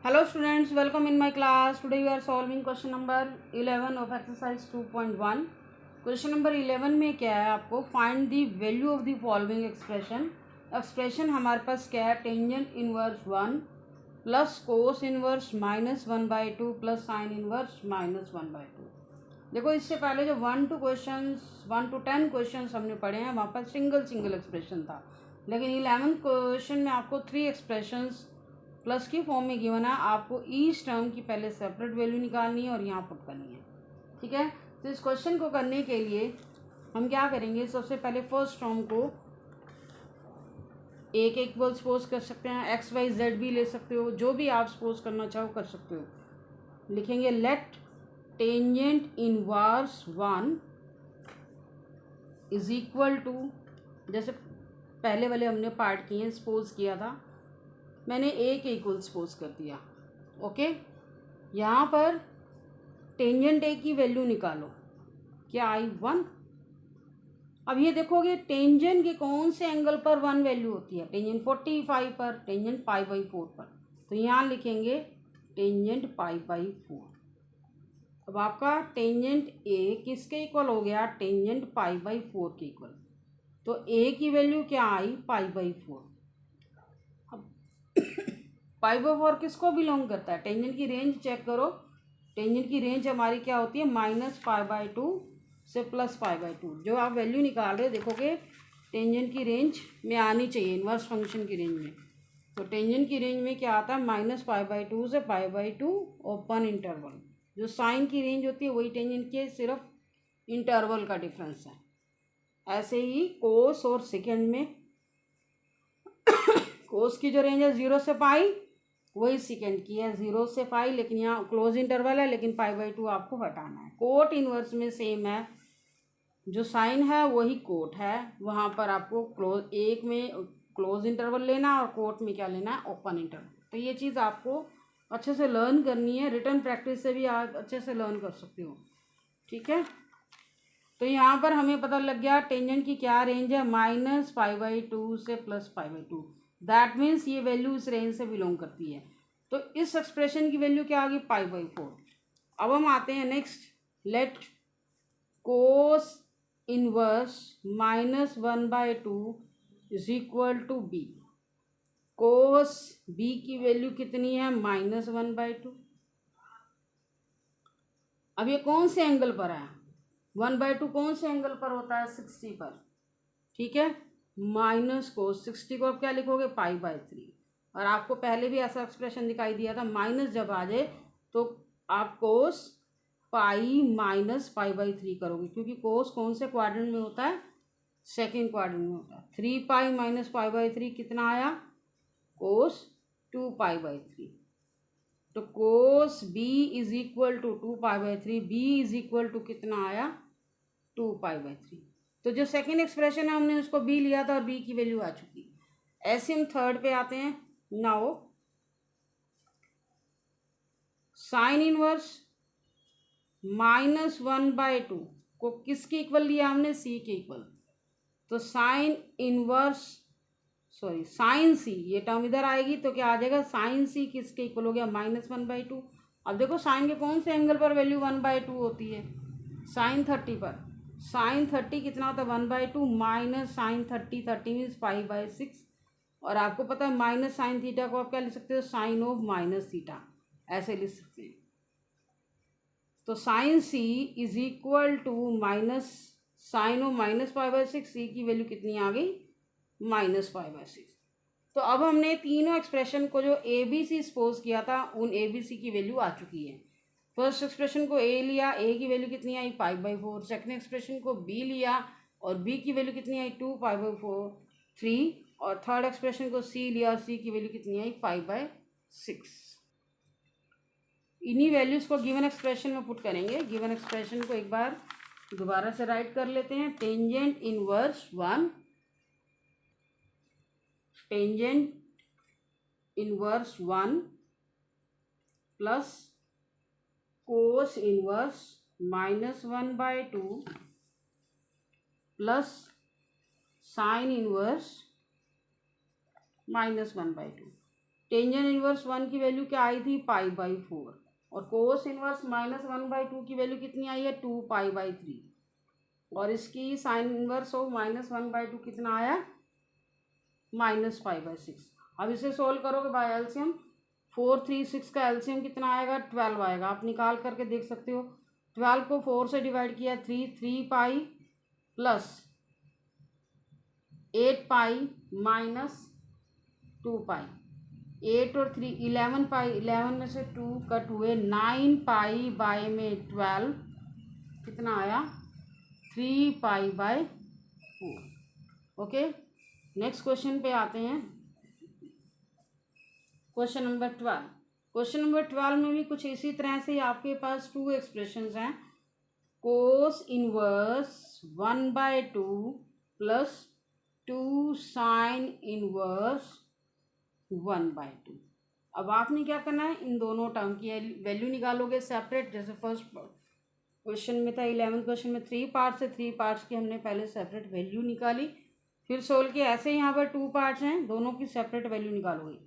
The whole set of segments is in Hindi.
Hello students, welcome in my class. Today we are solving question number 11 of exercise 2.1. Question number 11 में क्या है, आपको find the value of the following expression. Expression हमारे पास क्या है, tangent inverse 1 plus cos inverse -1/2 plus sign inverse -1/2. देखो इससे पहले जो 1 to 10 क्वेश्चन हमने पढ़े हैं वहाँ पर सिंगल एक्सप्रेशन था, लेकिन 11th क्वेश्चन में आपको 3 एक्सप्रेशंस प्लस की फॉर्म में गिवन है. आपको ईच टर्म की पहले सेपरेट वैल्यू निकालनी है और यहाँ पुट करनी है. ठीक है, तो इस क्वेश्चन को करने के लिए हम क्या करेंगे, सबसे पहले फर्स्ट टर्म को ए के इक्वल सपोज कर सकते हैं, एक्स वाई जेड भी ले सकते हो, जो भी आप सपोज करना चाहो कर सकते हो. लिखेंगे let tangent inverse 1 is equal to, जैसे पहले वाले हमने पार्ट किए सपोज किया था, मैंने ए के इक्वल सपोज कर दिया. ओके, यहाँ पर टेंजेंट ए की वैल्यू निकालो, क्या आई 1. अब ये देखोगे टेंजेंट के कौन से एंगल पर 1 वैल्यू होती है, टेंजेंट 45 पर, टेंजेंट π/4 पर. तो यहाँ लिखेंगे टेंजेंट π/4. अब आपका टेंजेंट ए किसके इक्वल हो गया, टेंजेंट π/4 के इक्वल. तो ए की वैल्यू क्या आई, π/4. π/4 किसको बिलोंग करता है, टेंजेंट की रेंज चेक करो. टेंजेंट की रेंज हमारी क्या होती है, -π/2 से +π/2. जो आप वैल्यू निकाल रहे हो देखोगे टेंजेंट की रेंज में आनी चाहिए, इन्वर्स फंक्शन की रेंज में. तो टेंजेंट की रेंज में क्या आता है, -π/2 से π/2 ओपन इंटरवल. जो साइन की रेंज होती है वही टेंजेंट की, सिर्फ इंटरवल का डिफरेंस है. ऐसे ही कोस और सेकेंड में कोस की जो रेंज है 0 से पाई, वही सेकेंड की है 0 से पाई, लेकिन यहाँ क्लोज इंटरवल है, लेकिन π/2 आपको हटाना है. कोट इनवर्स में सेम है, जो साइन है वही कोट है, वहाँ पर आपको क्लोज एक में क्लोज इंटरवल लेना और कोट में क्या लेना है, ओपन इंटरवल. तो ये चीज़ आपको अच्छे से लर्न करनी है, रिटर्न प्रैक्टिस से भी आप अच्छे से लर्न कर सकते हो. ठीक है, तो यहाँ पर हमें पता लग गया टेंजेंट की क्या रेंज है, -π/2 से +π/2. दैट मीन्स ये वैल्यू इस रेंज से बिलोंग करती है. तो इस एक्सप्रेशन की वैल्यू क्या आ गई, π/4. अब हम आते हैं next, let cos inverse -1/2 is equal to B. Cos B की वैल्यू कितनी है, -1/2. अब ये कौन से एंगल पर है, 1/2 कौन से एंगल पर होता है, 60 पर. ठीक है, माइनस कोस 60 को आप क्या लिखोगे, π/3. और आपको पहले भी ऐसा एक्सप्रेशन दिखाई दिया था, माइनस जब आ जाए तो आप कोस पाई माइनस π/3 करोगे, क्योंकि कोस कौन से क्वाड्रेंट में होता है, सेकेंड क्वाड्रेंट में होता है. 3π - π/3 कितना आया, कोस 2π/3. तो cos B is equal to 2π/3, B is equal to कितना आया, 2π/3. तो जो सेकेंड एक्सप्रेशन है हमने उसको बी लिया था और बी की वैल्यू आ चुकी. ऐसे हम थर्ड पे आते हैं. नाउ साइन इनवर्स -1/2 को किसके इक्वल लिया हमने, सी के इक्वल. तो साइन सी, ये टर्म इधर आएगी तो क्या आ जाएगा, साइन सी किसके इक्वल हो गया, -1/2. अब देखो साइन के कौन से एंगल पर वैल्यू 1/2 होती है, साइन 30 पर. साइन 30 कितना होता है, 1/2 माइनस साइन 30, 30 मीन्स π/6. और आपको पता है माइनस साइन थीटा को आप क्या लिख सकते हो, साइन ऑफ माइनस थीटा, ऐसे लिख सकते हैं. तो sine C is equal to minus sine of -π/6. C की वैल्यू कितनी आ गई, -π/6. तो अब हमने तीनों एक्सप्रेशन को जो ए बी सी सपोज किया था, उन ए बी सी की वैल्यू आ चुकी है. फर्स्ट एक्सप्रेशन को ए लिया, ए की वैल्यू कितनी आई, π/4. सेकेंड एक्सप्रेशन को बी लिया और बी की वैल्यू कितनी आई, 2π/4 3. और थर्ड एक्सप्रेशन को सी लिया और सी की वैल्यू कितनी आई, π/6. इन्हीं वैल्यूज़ को गिवन एक्सप्रेशन में पुट करेंगे. गिवन एक्सप्रेशन को एक बार दोबारा से राइट कर लेते हैं. Tangent inverse 1 plus cos inverse -1/2 plus sign inverse -1/2. Tangent inverse 1 की वैल्यू क्या आई थी, π/4, और कोस इनवर्स -1/2 की वैल्यू कितनी आई है, 2π/3, और इसकी साइन इनवर्स ऑफ -1/2 कितना आया, -π/6। अब इसे सोल्व करोगे बाय एलसीएम, 4 3 6 का एलसीएम कितना आएगा, 12 आएगा। आप निकाल करके देख सकते हो। 12 को 4 से डिवाइड किया, 3π प्लस 8π माइनस 2π, 8 और 3 11π, 11 में से 2 कट हुए, 9π बाय में 12 कितना आया, 3π/4। ओके, नेक्स्ट क्वेश्चन पे आते हैं। Question number 12। क्वेश्चन नंबर 12 में भी कुछ इसी तरह से आपके पास 2 एक्सप्रेशंस हैं। कोस इनवर्स 1/2 प्लस 2 साइन इनवर्स 1/2। अब आपने क्या करना है, इन दोनों टर्म की वैल्यू निकालोगे सेपरेट। जैसे फर्स्ट क्वेश्चन में था, 11th क्वेश्चन में 3 पार्ट्स है, 3 पार्ट्स की हमने पहले सेपरेट वैल्यू निकाली, फिर सोल्व किया। ऐसे यहाँ पर 2 पार्ट्स हैं, दोनों की सेपरेट वैल्यू निकालोगे।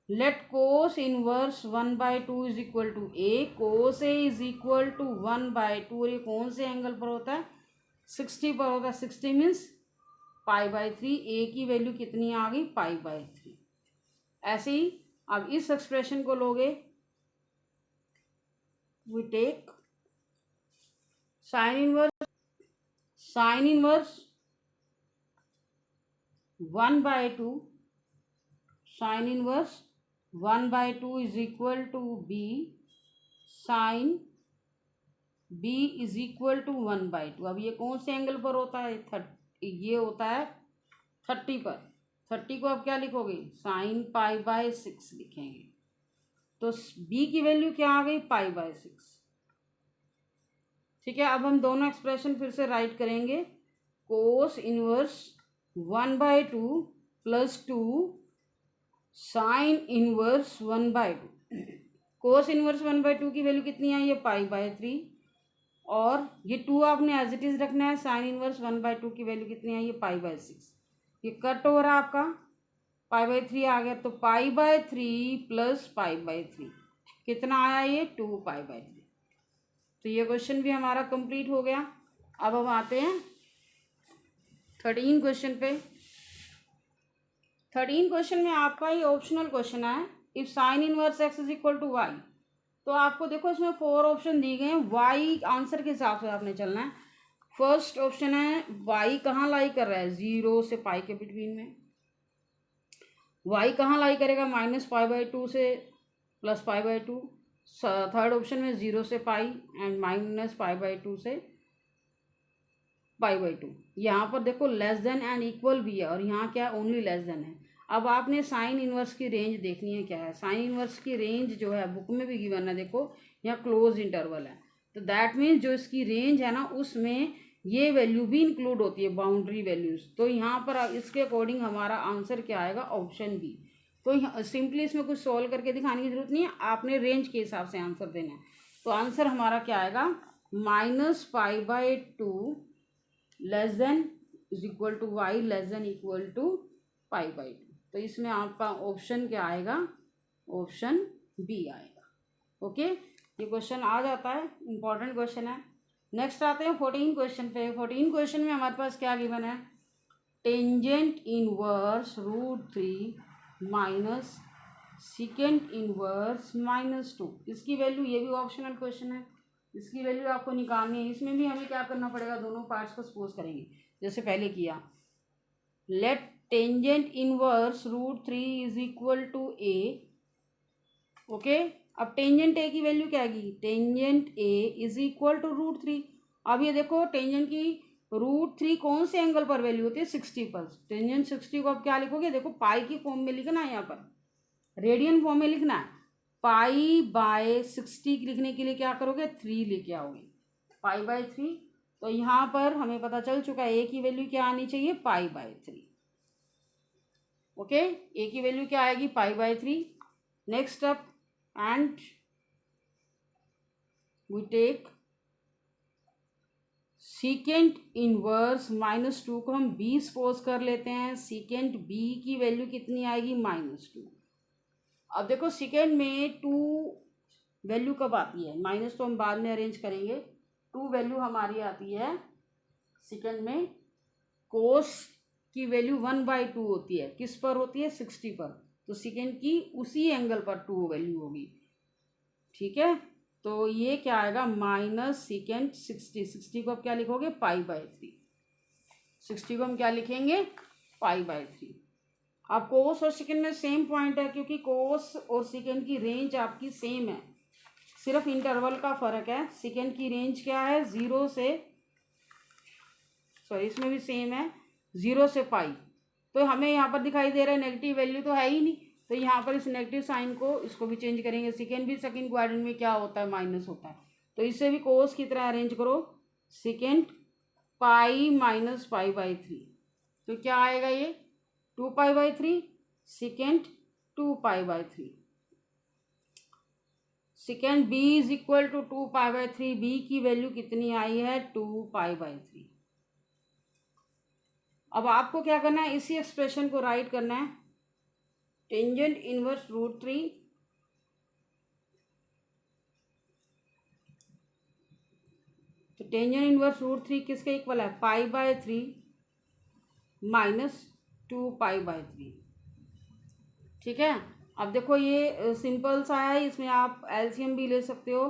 Let cos inverse 1/2 is equal to A, cos A is equal to 1/2, और ये कौन से एंगल पर होता है, 60 पर होता है। 60 मीन्स π/3, ए की वैल्यू कितनी आ गई, π/3। ऐसे ही अब इस एक्सप्रेशन को लोगे, we take sine inverse 1/2, sine inverse 1/2 is equal to B, sine B is equal to 1/2। अब ये कौन से एंगल पर होता है, ये होता है 30 पर। 30 को अब क्या लिखोगे, साइन π/6 लिखेंगे। तो b की वैल्यू क्या आ गई, π/6। ठीक है, अब हम दोनों एक्सप्रेशन फिर से राइट करेंगे। कोस इनवर्स 1/2 प्लस 2 साइन इनवर्स 1/2। कोस इनवर्स 1/2 की वैल्यू कितनी आई है, π/3, और ये 2 आपने एज इट इज रखना है। साइन इनवर्स 1/2 की वैल्यू कितनी आई है, π/6। ये कट हो रहा है आपका, π/3 आ गया, तो π/3 प्लस π/3 कितना आया, ये 2π/3। तो ये क्वेश्चन भी हमारा कंप्लीट हो गया। अब हम आते हैं 13 क्वेश्चन पे। 13 क्वेश्चन में आपका ये ऑप्शनल क्वेश्चन है, if sine inverse x is equal to Y. तो आपको देखो इसमें 4 ऑप्शन दिए गए हैं, y आंसर के हिसाब से आपने चलना है। फर्स्ट ऑप्शन है, y कहाँ लाई कर रहा है, 0 से पाई के बिटवीन में। y कहाँ लाई करेगा, -π/2 से +π/2। थर्ड ऑप्शन में 0 से पाई एंड -π/2 से π/2। यहाँ पर देखो लेस देन एंड इक्वल भी है, और यहाँ क्या है, ओनली लेस देन है। अब आपने साइन इनवर्स की रेंज देखनी है क्या है। साइन इनवर्स की रेंज जो है बुक में भी गिवन है, देखो यहाँ क्लोज इंटरवल है, तो दैट मीन्स जो इसकी रेंज है ना, उसमें ये वैल्यू भी इंक्लूड होती है, बाउंड्री वैल्यूज। तो यहाँ पर इसके अकॉर्डिंग हमारा आंसर क्या आएगा, ऑप्शन बी। तो सिंपली इसमें कुछ सॉल्व करके दिखाने की जरूरत नहीं है, आपने रेंज के हिसाब से आंसर देना है। तो आंसर हमारा क्या आएगा, -π/2 less than is equal to Y less than equal to π/2। तो इसमें आपका ऑप्शन क्या आएगा, ऑप्शन बी आएगा। ओके, ये क्वेश्चन आ जाता है, इंपॉर्टेंट क्वेश्चन है। नेक्स्ट आते हैं 14 क्वेश्चन पे। 14 क्वेश्चन में हमारे पास क्या गिवन है, tangent inverse √3 minus second inverse -2। इसकी वैल्यू, ये भी ऑप्शनल क्वेश्चन है, इसकी वैल्यू आपको निकालनी है। इसमें भी हमें क्या करना पड़ेगा, दोनों पार्ट्स को सपोज करेंगे जैसे पहले किया। Let tangent inverse √3 is equal to A. Okay, अब टेंजेंट ए की वैल्यू क्या आएगी, tangent A is equal to √3। अब ये देखो टेंजेंट की √3 कौन से एंगल पर वैल्यू होती है, 60 पर। टेंजेंट 60 को अब क्या लिखोगे, देखो पाई की फॉर्म में लिखना है, यहाँ पर रेडियन फॉर्म में लिखना है। π/60 लिखने के लिए क्या करोगे, 3 लेके आओगे, π/3। तो यहाँ पर हमें पता चल चुका है ए की वैल्यू क्या आनी चाहिए, π/3। ओके, ए की वैल्यू क्या आएगी, π/3। Next up, and we take secant inverse -2 को हम b सपोज कर लेते हैं। सीकेंट b की वैल्यू कितनी आएगी, -2। अब देखो सेकेंड में 2 वैल्यू कब आती है, माइनस तो हम बाद में अरेंज करेंगे। 2 वैल्यू हमारी आती है सेकेंड में, कोस की वैल्यू 1/2 होती है, किस पर होती है, 60 पर, तो सेकेंड की उसी एंगल पर 2 वैल्यू होगी। ठीक है, तो ये क्या आएगा, माइनस सेकेंड 60 को अब क्या लिखोगे, π/3। 60 को हम क्या लिखेंगे, π/3। अब कोस और सेकेंड में सेम पॉइंट है, क्योंकि कोस और सेकेंड की रेंज आपकी सेम है, सिर्फ इंटरवल का फर्क है। सेकेंड की रेंज क्या है, 0 से, सॉरी इसमें भी सेम है, 0 से π। तो हमें यहाँ पर दिखाई दे रहा है नेगेटिव वैल्यू तो है ही नहीं, तो यहाँ पर इस नेगेटिव साइन को, इसको भी चेंज करेंगे। सेकेंड क्वाड्रेंट में क्या होता है, माइनस होता है, तो इसे भी कोस की तरह अरेंज करो, सेकेंड π - π/3, तो क्या आएगा ये 2π/3, second 2π/3। Second b is equal to 2π/3, b की वैल्यू कितनी आई है, 2π/3। अब आपको क्या करना है, इसी एक्सप्रेशन को राइट करना है, टेंजेंट इनवर्स √3 तो टेंजेंट इनवर्स √3 किसके इक्वल है, π/3 - 2π/3। ठीक है, अब देखो ये सिंपल सा है, इसमें आप एलसीएम भी ले सकते हो,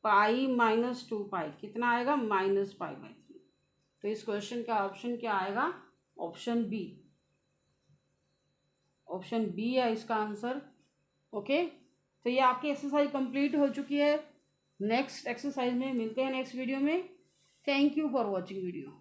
π - 2π कितना आएगा, -π/3। तो इस क्वेश्चन का ऑप्शन क्या आएगा, ऑप्शन बी, ऑप्शन बी है इसका आंसर। ओके, तो ये आपकी एक्सरसाइज कंप्लीट हो चुकी है। नेक्स्ट एक्सरसाइज में मिलते हैं नेक्स्ट वीडियो में। Thank you for watching video.